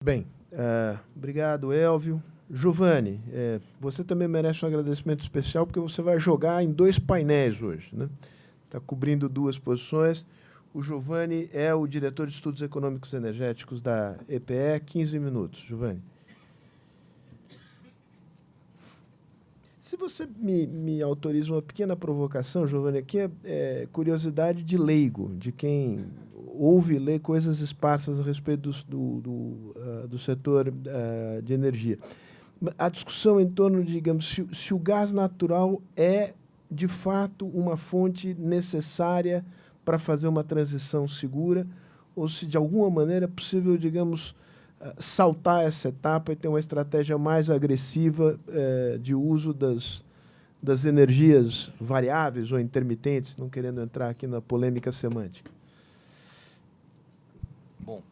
Bem, obrigado, Elvio. Giovanni, você também merece um agradecimento especial, porque você vai jogar em 2 painéis hoje, né? Está cobrindo 2 posições. O Giovanni é o diretor de Estudos Econômicos e Energéticos da EPE. 15 minutos, Giovanni. Se você me autoriza uma pequena provocação, Giovanni, aqui é curiosidade de leigo, de quem ouve e lê coisas esparsas a respeito do setor de energia. A discussão em torno de, digamos, se o gás natural é, de fato, uma fonte necessária para fazer uma transição segura, ou se, de alguma maneira, é possível, digamos, saltar essa etapa e ter uma estratégia mais agressiva de uso das energias variáveis ou intermitentes, não querendo entrar aqui na polêmica semântica. Bom,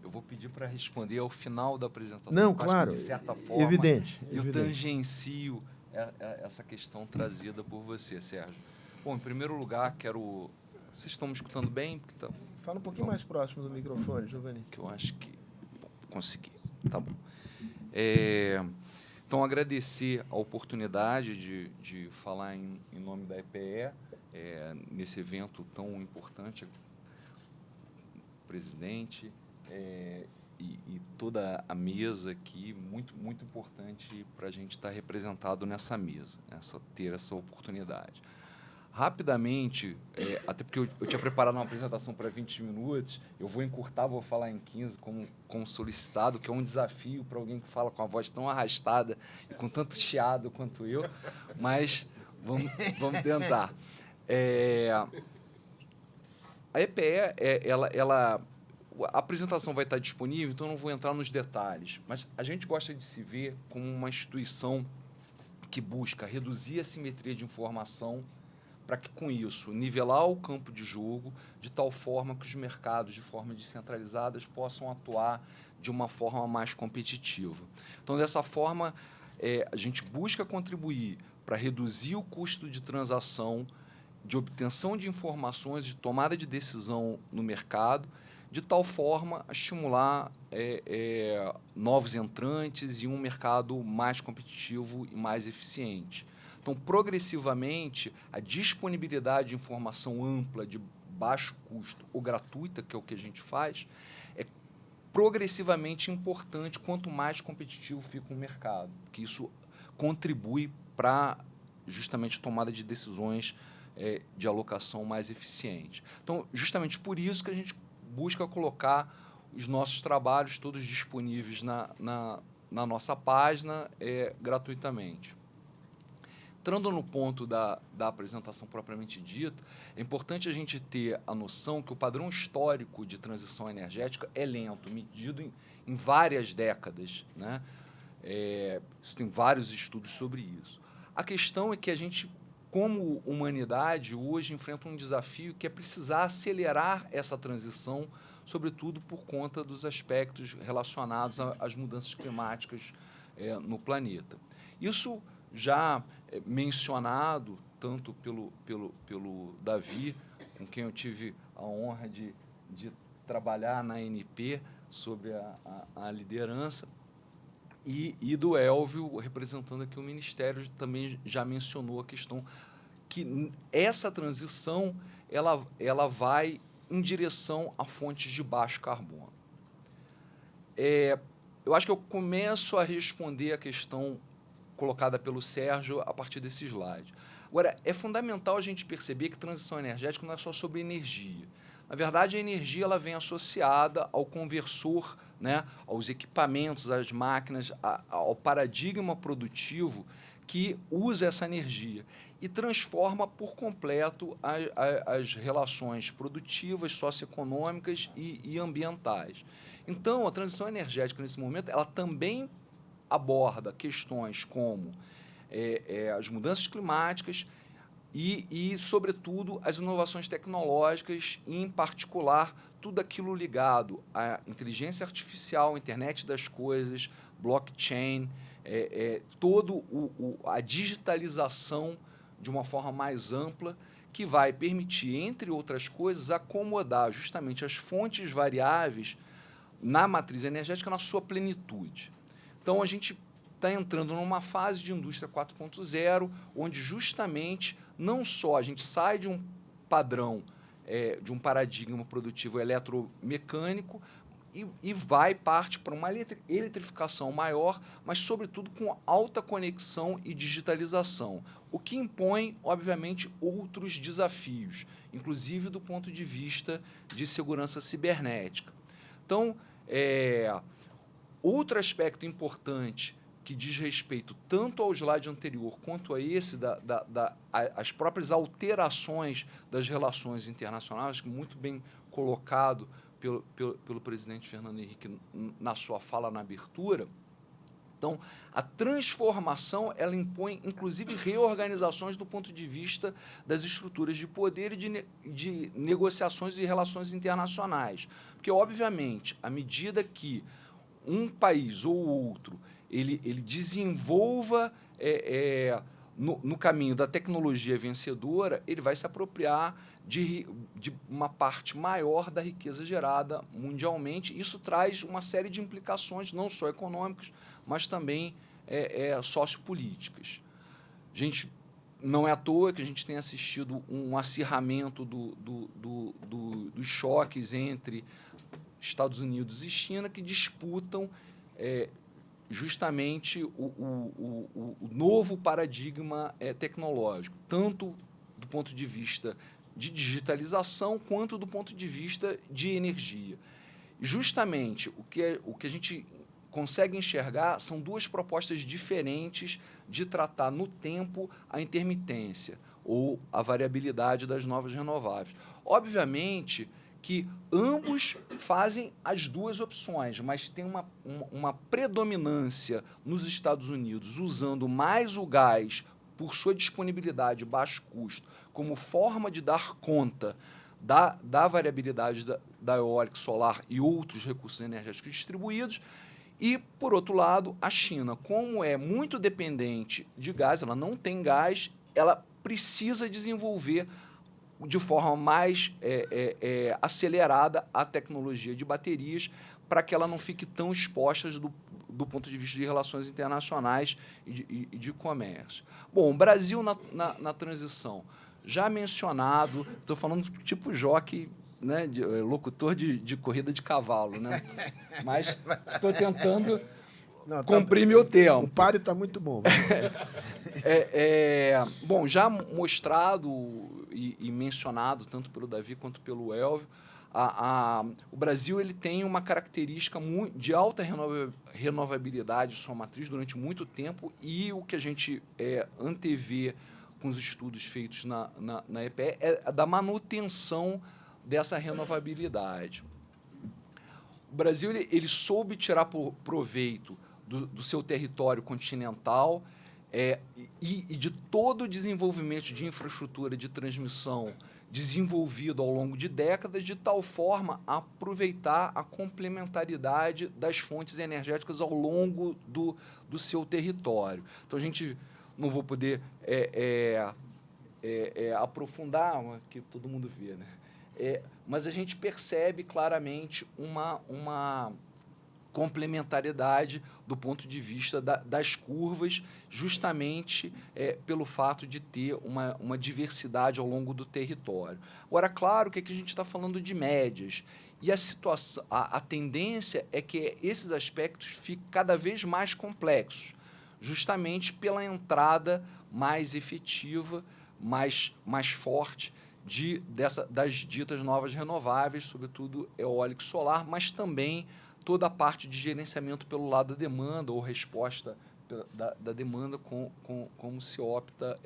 eu vou pedir para responder ao final da apresentação. Não, porque claro, acho que, de certa forma, evidente. eu tangencio essa questão trazida por você, Sérgio. Bom, em primeiro lugar, quero... Vocês estão me escutando bem? Fala um pouquinho mais próximo do microfone, Giovanni. Que eu acho que... Bom, consegui. Tá bom. Então, agradecer a oportunidade de falar em nome da EPE, nesse evento tão importante, presidente e toda a mesa aqui, muito importante para a gente estar representado nessa mesa, ter essa oportunidade. Rapidamente, até porque eu tinha preparado uma apresentação para 20 minutos, eu vou encurtar, vou falar em 15, como solicitado, que é um desafio para alguém que fala com a voz tão arrastada e com tanto chiado quanto eu, mas vamos tentar. A EPE, a apresentação vai estar disponível, então eu não vou entrar nos detalhes, mas a gente gosta de se ver como uma instituição que busca reduzir a assimetria de informação para que, com isso, nivelar o campo de jogo de tal forma que os mercados, de forma descentralizada, possam atuar de uma forma mais competitiva. Então, dessa forma, a gente busca contribuir para reduzir o custo de transação, de obtenção de informações, de tomada de decisão no mercado, de tal forma a estimular novos entrantes e um mercado mais competitivo e mais eficiente. Então, progressivamente, a disponibilidade de informação ampla, de baixo custo ou gratuita, que é o que a gente faz, é progressivamente importante quanto mais competitivo fica o mercado, porque isso contribui para justamente tomada de decisões de alocação mais eficiente. Então, justamente por isso que a gente busca colocar os nossos trabalhos todos disponíveis na nossa página gratuitamente. Entrando no ponto da apresentação propriamente dito, é importante a gente ter a noção que o padrão histórico de transição energética é lento, medido em várias décadas, né? Isso tem vários estudos sobre isso. A questão é que a gente, como humanidade, hoje enfrenta um desafio que é precisar acelerar essa transição, sobretudo por conta dos aspectos relacionados às mudanças climáticas no planeta. Isso já mencionado tanto pelo Davi, com quem eu tive a honra de trabalhar na ANP sobre a liderança, e do Elvio, representando aqui o Ministério, também já mencionou a questão que essa transição ela vai em direção a fontes de baixo carbono. Eu acho que eu começo a responder a questão colocada pelo Sérgio a partir desse slide. Agora, é fundamental a gente perceber que transição energética não é só sobre energia. Na verdade, a energia ela vem associada ao conversor, né, aos equipamentos, às máquinas, ao paradigma produtivo que usa essa energia e transforma por completo as relações produtivas, socioeconômicas e ambientais. Então, a transição energética, nesse momento, ela também aborda questões como as mudanças climáticas e, sobretudo, as inovações tecnológicas, e, em particular, tudo aquilo ligado à inteligência artificial, internet das coisas, blockchain, toda a digitalização de uma forma mais ampla, que vai permitir, entre outras coisas, acomodar justamente as fontes variáveis na matriz energética na sua plenitude. Então, a gente está entrando numa fase de indústria 4.0, onde justamente não só a gente sai de um padrão, de um paradigma produtivo eletromecânico e parte para uma eletrificação maior, mas, sobretudo, com alta conexão e digitalização, o que impõe, obviamente, outros desafios, inclusive do ponto de vista de segurança cibernética. Então, outro aspecto importante que diz respeito tanto ao slide anterior quanto a esse, as próprias alterações das relações internacionais, muito bem colocado pelo presidente Fernando Henrique na sua fala na abertura. Então, a transformação ela impõe, inclusive, reorganizações do ponto de vista das estruturas de poder e de negociações e relações internacionais. Porque, obviamente, à medida que um país ou outro ele desenvolva no caminho da tecnologia vencedora, ele vai se apropriar de uma parte maior da riqueza gerada mundialmente. Isso traz uma série de implicações, não só econômicas, mas também sociopolíticas. Não é à toa que a gente tem assistido um acirramento dos choques entre Estados Unidos e China, que disputam justamente o novo paradigma tecnológico, tanto do ponto de vista de digitalização quanto do ponto de vista de energia. Justamente o que a gente consegue enxergar são duas propostas diferentes de tratar no tempo a intermitência ou a variabilidade das novas renováveis. Obviamente que ambos fazem as duas opções, mas tem uma predominância nos Estados Unidos usando mais o gás por sua disponibilidade e baixo custo como forma de dar conta da variabilidade da eólica, solar e outros recursos energéticos distribuídos. E, por outro lado, a China, como é muito dependente de gás, ela não tem gás, ela precisa desenvolver de forma mais acelerada a tecnologia de baterias para que ela não fique tão exposta do ponto de vista de relações internacionais e de comércio. Bom, o Brasil na transição, já mencionado, estou falando tipo jockey, né, locutor de corrida de cavalo, né? Mas estou tentando cumprir meu tempo. O páreo está muito bom. Bom, já mostrado e mencionado tanto pelo Davi quanto pelo Elvio, o Brasil ele tem uma característica de alta renovabilidade de sua matriz durante muito tempo, e o que a gente antevê com os estudos feitos na EPE é da manutenção dessa renovabilidade. O Brasil ele soube tirar proveito do seu território continental e de todo o desenvolvimento de infraestrutura de transmissão desenvolvido ao longo de décadas, de tal forma a aproveitar a complementaridade das fontes energéticas ao longo do seu território. Então, a gente não vou poder aprofundar, que todo mundo vê, né? Mas a gente percebe claramente uma complementariedade do ponto de vista das curvas, justamente pelo fato de ter uma diversidade ao longo do território. Agora, claro que aqui a gente está falando de médias, e a tendência é que esses aspectos fiquem cada vez mais complexos, justamente pela entrada mais efetiva, mais forte das ditas novas renováveis, sobretudo eólico e solar, mas também toda a parte de gerenciamento pelo lado da demanda ou resposta da demanda, como se opta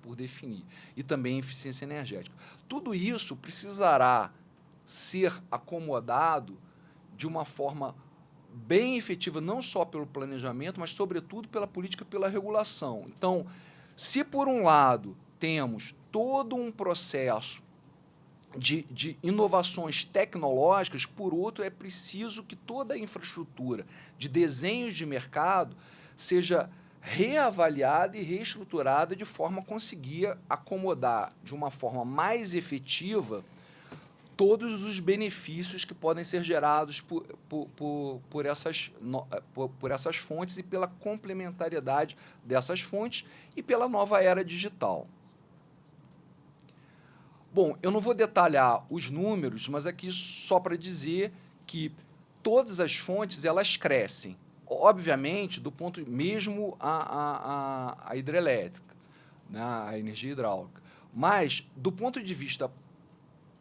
por definir, e também eficiência energética. Tudo isso precisará ser acomodado de uma forma bem efetiva, não só pelo planejamento, mas, sobretudo, pela política e pela regulação. Então, se, por um lado, temos todo um processo de inovações tecnológicas, por outro, é preciso que toda a infraestrutura de desenhos de mercado seja reavaliada e reestruturada de forma a conseguir acomodar de uma forma mais efetiva todos os benefícios que podem ser gerados por essas fontes e pela complementariedade dessas fontes e pela nova era digital. Bom, eu não vou detalhar os números, mas aqui só para dizer que todas as fontes elas crescem. Obviamente, do ponto mesmo a hidrelétrica, né, a energia hidráulica. Mas, do ponto de vista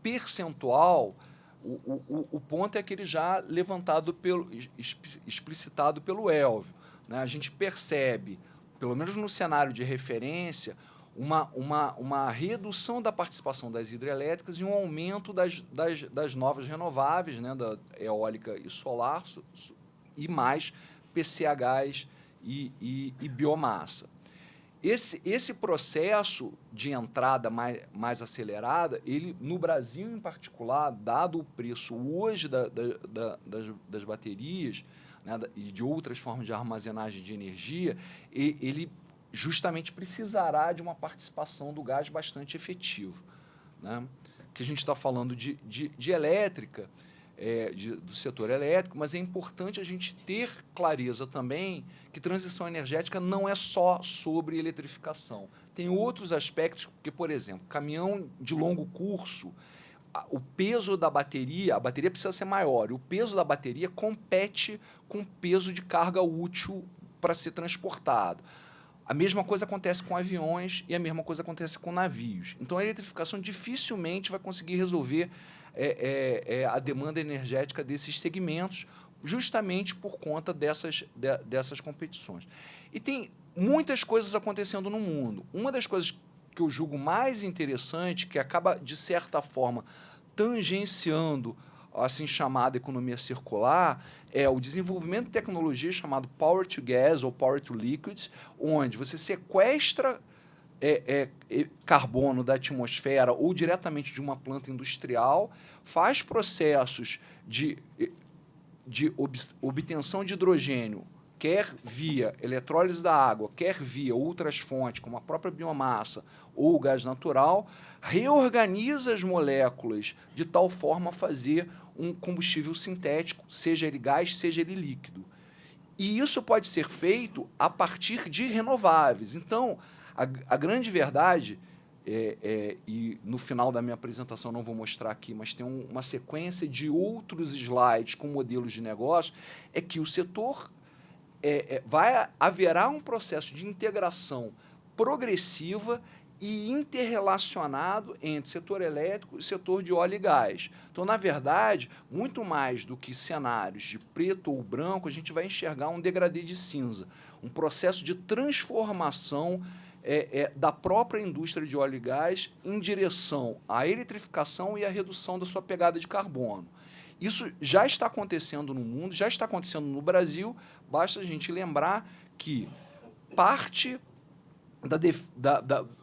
percentual, o ponto é aquele já levantado, explicitado pelo Elvio. Né? A gente percebe, pelo menos no cenário de referência, uma redução da participação das hidrelétricas e um aumento das novas renováveis, né? Da eólica e solar, e mais PCHs e biomassa. Esse processo de entrada mais acelerada, ele, no Brasil em particular, dado o preço hoje das baterias, né, e de outras formas de armazenagem de energia, ele justamente precisará de uma participação do gás bastante efetiva. Né? Que a gente está falando de elétrica, do setor elétrico, mas é importante a gente ter clareza também que transição energética não é só sobre eletrificação. Tem outros aspectos, porque, por exemplo, caminhão de longo curso, o peso da bateria, a bateria precisa ser maior, e o peso da bateria compete com o peso de carga útil para ser transportado. A mesma coisa acontece com aviões e a mesma coisa acontece com navios. Então, a eletrificação dificilmente vai conseguir resolver a demanda energética desses segmentos, justamente por conta dessas competições. E tem muitas coisas acontecendo no mundo. Uma das coisas que eu julgo mais interessante, que acaba, de certa forma, tangenciando a assim chamada economia circular, é o desenvolvimento de tecnologia chamada Power to Gas ou Power to Liquids, onde você sequestra carbono da atmosfera ou diretamente de uma planta industrial, faz processos de obtenção de hidrogênio, quer via eletrólise da água, quer via outras fontes, como a própria biomassa ou o gás natural, reorganiza as moléculas de tal forma a fazer um combustível sintético, seja ele gás, seja ele líquido. E isso pode ser feito a partir de renováveis. Então, a grande verdade, e no final da minha apresentação não vou mostrar aqui, mas tem uma sequência de outros slides com modelos de negócio, é que o setor haverá um processo de integração progressiva e interrelacionado entre setor elétrico e setor de óleo e gás. Então, na verdade, muito mais do que cenários de preto ou branco, a gente vai enxergar um degradê de cinza, um processo de transformação da própria indústria de óleo e gás em direção à eletrificação e à redução da sua pegada de carbono. Isso já está acontecendo no mundo, já está acontecendo no Brasil, basta a gente lembrar que parte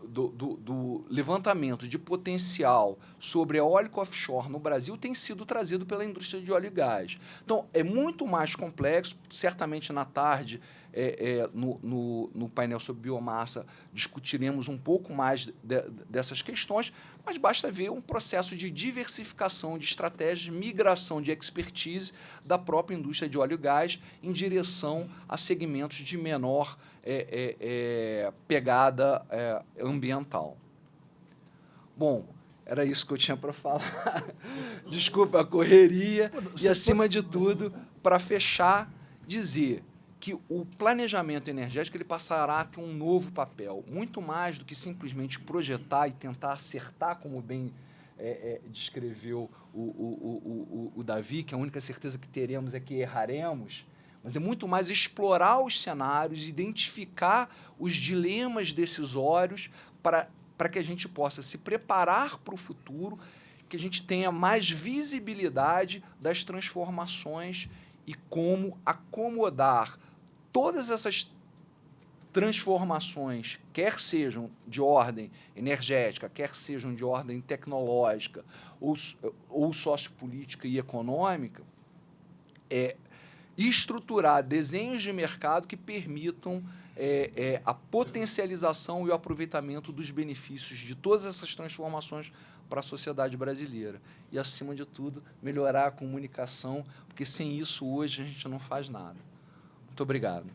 do levantamento de potencial sobre eólico offshore no Brasil tem sido trazido pela indústria de óleo e gás. Então, é muito mais complexo. Certamente, na tarde, no painel sobre biomassa, discutiremos um pouco mais dessas questões, mas basta ver um processo de diversificação de estratégias, migração de expertise da própria indústria de óleo e gás em direção a segmentos de menor pegada ambiental. Bom, era isso que eu tinha para falar. Desculpa a correria. E, acima de tudo, para fechar, dizer que o planejamento energético ele passará a ter um novo papel, muito mais do que simplesmente projetar e tentar acertar, como bem descreveu o Davi, que a única certeza que teremos é que erraremos, mas é muito mais explorar os cenários, identificar os dilemas decisórios para que a gente possa se preparar para o futuro, que a gente tenha mais visibilidade das transformações e como acomodar todas essas transformações, quer sejam de ordem energética, quer sejam de ordem tecnológica ou sociopolítica e econômica, estruturar desenhos de mercado que permitam a potencialização e o aproveitamento dos benefícios de todas essas transformações para a sociedade brasileira. E, acima de tudo, melhorar a comunicação, porque sem isso hoje a gente não faz nada. Muito obrigado.